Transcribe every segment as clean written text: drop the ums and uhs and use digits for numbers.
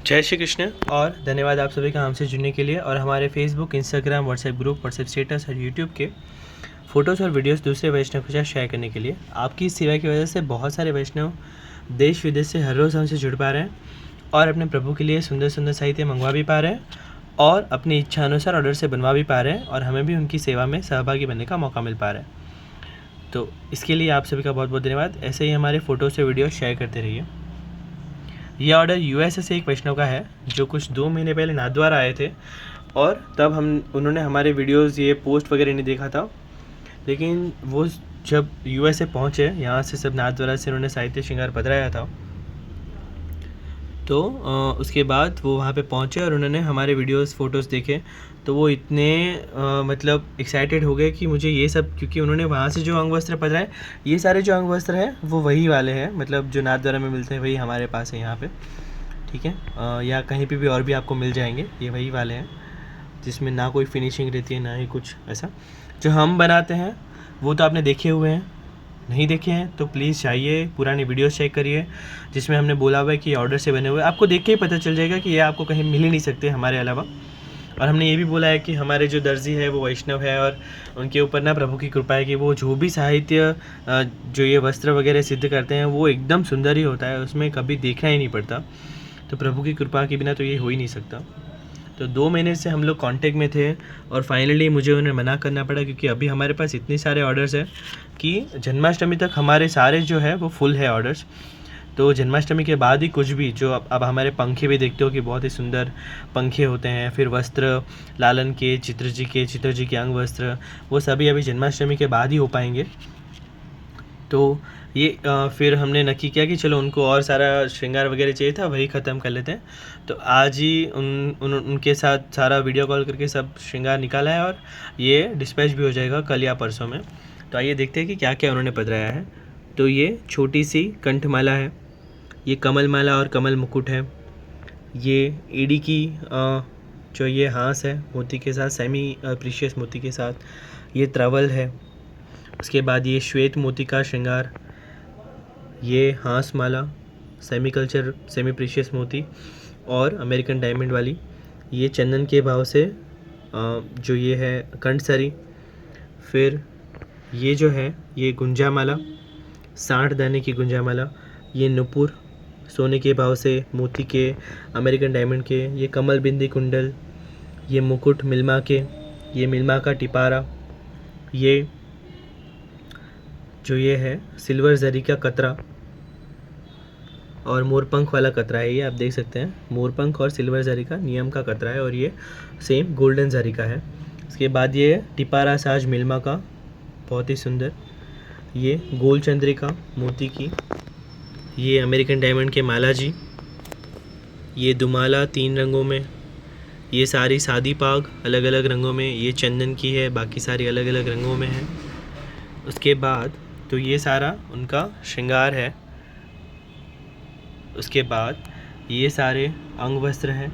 जय श्री कृष्ण और धन्यवाद आप सभी का हमसे जुड़ने के लिए और हमारे Facebook, Instagram, WhatsApp group, WhatsApp status और यूट्यूब के फ़ोटोज़ और वीडियोस दूसरे वैष्णव के साथ शेयर करने के लिए। आपकी इस सेवा की वजह से बहुत सारे वैष्णव देश विदेश से हर रोज़ हमसे जुड़ पा रहे हैं और अपने प्रभु के लिए सुंदर सुंदर साहित्य मंगवा भी पा रहे हैं और अपनी इच्छा अनुसार ऑर्डर से बनवा भी पा रहे हैं और हमें भी उनकी सेवा में सहभागी बनने का मौका मिल पा रहा है। तो इसके लिए आप सभी का बहुत बहुत धन्यवाद। ऐसे ही हमारे फ़ोटो से वीडियो शेयर करते रहिए। ये ऑर्डर यूएसए से एक वैष्णव का है जो कुछ 2 महीने पहले नाथद्वार आए थे और तब उन्होंने हमारे वीडियोस ये पोस्ट वगैरह नहीं देखा था, लेकिन वो जब यूएसए पहुँचे, यहाँ से सब नाथद्वारा से उन्होंने साहित्य श्रृंगार पधराया था, तो उसके बाद वो वहाँ पे पहुँचे और उन्होंने हमारे वीडियोस फ़ोटोज़ देखे तो वो इतने मतलब एक्साइटेड हो गए कि मुझे ये सब, क्योंकि उन्होंने वहाँ से जो अंग वस्त्र पधराए, ये सारे जो अंग वस्त्र हैं वो वही वाले हैं, मतलब जो नाथद्वारा में मिलते हैं वही हमारे पास है यहाँ पे, ठीक है। या कहीं पे भी और भी आपको मिल जाएंगे, ये वही वाले हैं जिसमें ना कोई फिनिशिंग रहती है ना ही कुछ ऐसा। जो हम बनाते हैं वो तो आपने देखे हुए हैं, नहीं देखे हैं तो प्लीज़ जाइए पुरानी वीडियोस चेक करिए जिसमें हमने बोला हुआ है कि ऑर्डर से बने हुए। आपको देख के ही पता चल जाएगा कि ये आपको कहीं मिल ही नहीं सकते हमारे अलावा। और हमने ये भी बोला है कि हमारे जो दर्जी है वो वैष्णव है और उनके ऊपर ना प्रभु की कृपा है कि वो जो भी साहित्य जो ये वस्त्र वगैरह सिद्ध करते हैं वो एकदम सुंदर ही होता है, उसमें कभी देखना ही नहीं पड़ता। तो प्रभु की कृपा के बिना तो ये हो ही नहीं सकता। तो 2 महीने से हम लोग कांटेक्ट में थे और फाइनली मुझे उन्हें मना करना पड़ा, क्योंकि अभी हमारे पास इतने सारे ऑर्डर्स हैं कि जन्माष्टमी तक हमारे सारे जो है वो फुल है ऑर्डर्स। तो जन्माष्टमी के बाद ही कुछ भी जो अब हमारे पंखे भी देखते हो कि बहुत ही सुंदर पंखे होते हैं, फिर वस्त्र लालन के, चित्र जी के अंग वस्त्र, वो सभी अभी जन्माष्टमी के बाद ही हो पाएंगे। तो ये फिर हमने नक्की किया कि चलो उनको और सारा श्रृंगार वगैरह चाहिए था, वही ख़त्म कर लेते हैं। तो आज ही उनके साथ सारा वीडियो कॉल करके सब श्रृंगार निकाला है और ये डिस्पैच भी हो जाएगा कल या परसों में। तो आइए देखते हैं कि क्या क्या उन्होंने पधराया है। तो ये छोटी सी कंठमाला है, ये कमल माला और कमल मुकुट है, ये एडी की जो ये हाँस है मोती के साथ, सेमी प्रीशियस मोती के साथ, ये त्रवल है। उसके बाद ये श्वेत मोती का श्रृंगार, ये हाँस माला, सेमी कल्चर सेमी प्रीशियस मोती और अमेरिकन डायमंड वाली, ये चंदन के भाव से जो ये है कंठसरी। फिर ये जो है ये गुंजा माला, 60 दाने की गुंजा माला, ये नुपुर सोने के भाव से, मोती के, अमेरिकन डायमंड के, ये कमल बिंदी कुंडल, ये मुकुट मिल्मा के, ये मिल्मा का टिपारा, ये जो ये है सिल्वर जरी का कतरा और मोरपंख वाला कतरा है, ये आप देख सकते हैं, मोरपंख और सिल्वर जरी का नियम का कतरा है और ये सेम गोल्डन जरी का है। इसके बाद ये टिपारा साज मिल्मा का, बहुत ही सुंदर, ये गोल चंद्रिका मोती की, ये अमेरिकन डायमंड के माला जी, ये दुमाला 3 रंगों में, ये सारी सादी पाग अलग अलग रंगों में, ये चंदन की है, बाकी सारी अलग अलग रंगों में है। उसके बाद तो ये सारा उनका श्रृंगार है। उसके बाद ये सारे अंग वस्त्र हैं,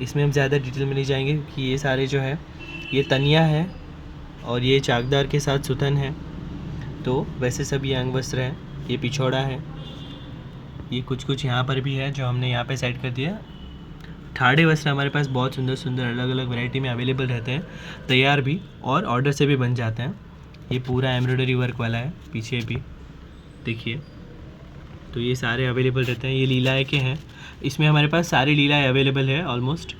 इसमें हम ज़्यादा डिटेल में नहीं जाएंगे क्योंकि ये सारे जो है ये तनिया है और ये चाकदार के साथ सुतन है। तो वैसे सब ये अंग वस्त्र हैं, ये पिछौड़ा है, ये कुछ यहाँ पर भी है जो हमने यहाँ पे सेट कर दिया। ठाड़े वस्त्र हमारे पास बहुत सुंदर सुंदर अलग अलग वैरायटी में अवेलेबल रहते हैं, तैयार भी और ऑर्डर से भी बन जाते हैं। ये पूरा एम्ब्रॉयडरी वर्क वाला है, पीछे भी देखिए, तो ये सारे अवेलेबल रहते हैं। ये लीलाएँ के हैं, इसमें हमारे पास सारी लीलाएँ अवेलेबल है ऑलमोस्ट।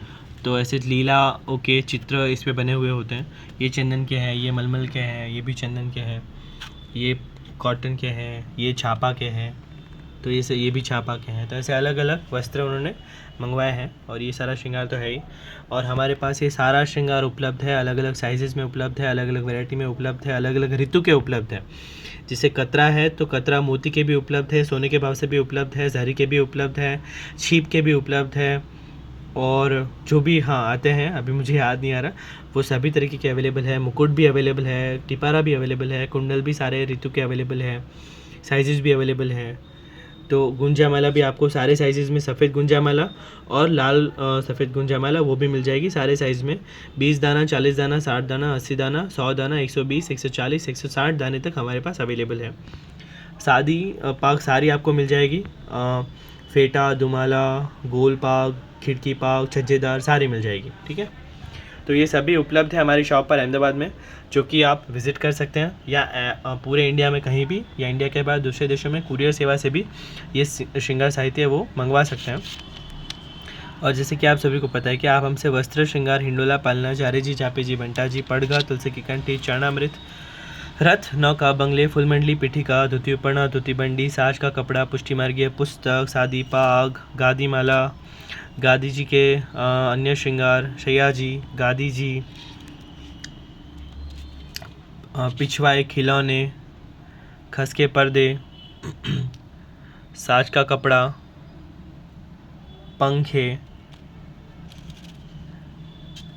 तो ऐसे लीला ओके चित्र इस पे बने हुए होते हैं। ये चंदन के हैं, ये मलमल के हैं, ये भी चंदन के हैं, ये कॉटन के हैं, ये छापा के हैं, तो ये भी छापा के हैं। तो ऐसे अलग अलग वस्त्र उन्होंने मंगवाए हैं और ये सारा श्रृंगार तो है ही। और हमारे पास ये सारा श्रृंगार उपलब्ध है, अलग अलग साइज़ेज़ में उपलब्ध है, अलग अलग वैरायटी में उपलब्ध है, अलग अलग ऋतु के उपलब्ध है। जैसे कतरा है तो कतरा मोती के भी उपलब्ध है, सोने के भाव से भी उपलब्ध है, जरी के भी उपलब्ध है, छीप के भी उपलब्ध है, और जो भी आते हैं अभी मुझे याद नहीं आ रहा, वो सभी तरीके के अवेलेबल है। मुकुट भी अवेलेबल है, टिपारा भी अवेलेबल है, कुंडल भी सारे ऋतु के अवेलेबल है, साइजेस भी अवेलेबल है। तो गुंजा माला भी आपको सारे साइज़ में, सफ़ेद गुंजा माला और लाल सफ़ेद गुंजा माला वो भी मिल जाएगी सारे साइज़ में। 20 दाना, 40 दाना, 60 दाना, 80 दाना, 100 दाना, 120, 140, 160 दाने तक हमारे पास अवेलेबल है। सादी पाक सारी आपको मिल जाएगी फेटा, दुमाला, गोल पाग, खिड़की पाग, छज्जेदार सारी मिल जाएगी। ठीक है, तो ये सभी उपलब्ध है हमारी शॉप पर अहमदाबाद में, जो कि आप विज़िट कर सकते हैं, या पूरे इंडिया में कहीं भी, या इंडिया के बाद दूसरे देशों में कुरियर सेवा से भी ये श्रृंगार साहित्य वो मंगवा सकते हैं। और जैसे कि आप सभी को पता है कि आप हमसे वस्त्र, श्रृंगार, हिंडोला, पालना, चारे जी, चापे जी, बंटा जी, पड़गा, तुलसी की कंठी, चरणामृत, रथ, नौका, बंगले, फुलमंडली, पीठिका, धोती उपरना, धोती बंडी, साज का कपड़ा, पुष्टि मार्गीय पुस्तक, सादी पाग, गादी माला, गादी जी के अन्य श्रृंगार, शैया जी, गादी जी, पिछवाए, खिलौने, खस के पर्दे, साज का कपड़ा, पंखे,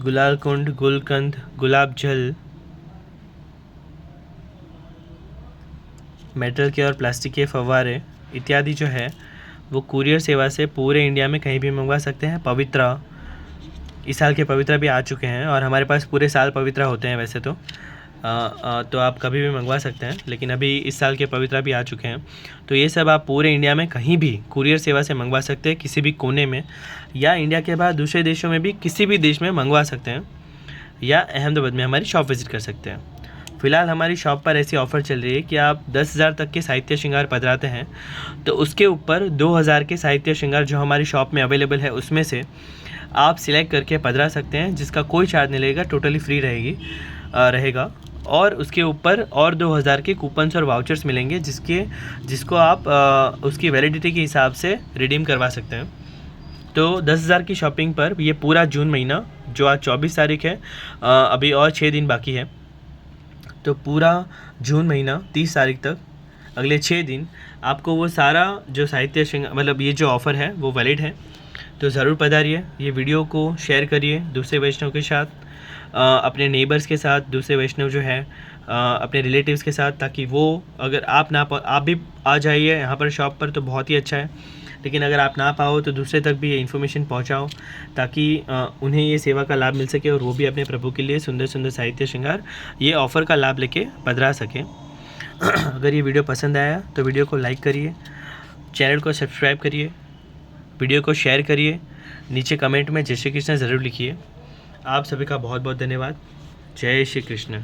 गुलाल कुंड, गुलकंद, गुलाब जल, मेटल के और प्लास्टिक के फव्वारे इत्यादि जो है वो कुरियर सेवा से पूरे इंडिया में कहीं भी मंगवा सकते हैं। पवित्रा, इस साल के पवित्रा भी आ चुके हैं और हमारे पास पूरे साल पवित्रा होते हैं वैसे तो आप कभी भी मंगवा सकते हैं, लेकिन अभी इस साल के पवित्रा भी आ चुके हैं। तो ये सब आप पूरे इंडिया में कहीं भी कुरियर सेवा से मंगवा सकते हैं, किसी भी कोने में, या इंडिया के बाद दूसरे देशों में भी किसी भी देश में मंगवा सकते हैं, या अहमदाबाद में हमारी शॉप विज़िट कर सकते हैं। फ़िलहाल हमारी शॉप पर ऐसी ऑफ़र चल रही है कि आप 10,000 तक के साहित्य श्रृंगार पधराते हैं तो उसके ऊपर 2,000 के साहित्य श्रृंगार जो हमारी शॉप में अवेलेबल है उसमें से आप सिलेक्ट करके पधरा सकते हैं, जिसका कोई चार्ज नहीं लगेगा, टोटली फ्री रहेगा। और उसके ऊपर और 2,000 के कूपन्स और वाउचर्स मिलेंगे, जिसको आप उसकी वैलिडिटी के हिसाब से रिडीम करवा सकते हैं। तो 10,000 की शॉपिंग पर ये पूरा जून महीना, जो आज 24 तारीख है, अभी और 6 दिन बाकी है, तो पूरा जून महीना 30 तारीख तक, अगले 6 दिन आपको वो सारा जो साहित्य श्रृंगार, मतलब ये जो ऑफ़र है वो वैलिड है। तो ज़रूर पधारिए, ये वीडियो को शेयर करिए दूसरे वैष्णव के साथ, अपने नेबर्स के साथ, दूसरे वैष्णव जो है अपने रिलेटिव्स के साथ, ताकि वो, अगर आप भी आ जाइए यहाँ पर शॉप पर तो बहुत ही अच्छा है, लेकिन अगर आप ना पाओ तो दूसरे तक भी ये इन्फॉर्मेशन पहुँचाओ, ताकि उन्हें ये सेवा का लाभ मिल सके और वो भी अपने प्रभु के लिए सुंदर सुंदर साहित्य श्रृंगार ये ऑफ़र का लाभ लेके पधरा सकें। अगर ये वीडियो पसंद आया तो वीडियो को लाइक करिए, चैनल को सब्सक्राइब करिए, वीडियो को शेयर करिए, नीचे कमेंट में जय श्री कृष्ण ज़रूर लिखिए। आप सभी का बहुत बहुत धन्यवाद। जय श्री कृष्ण।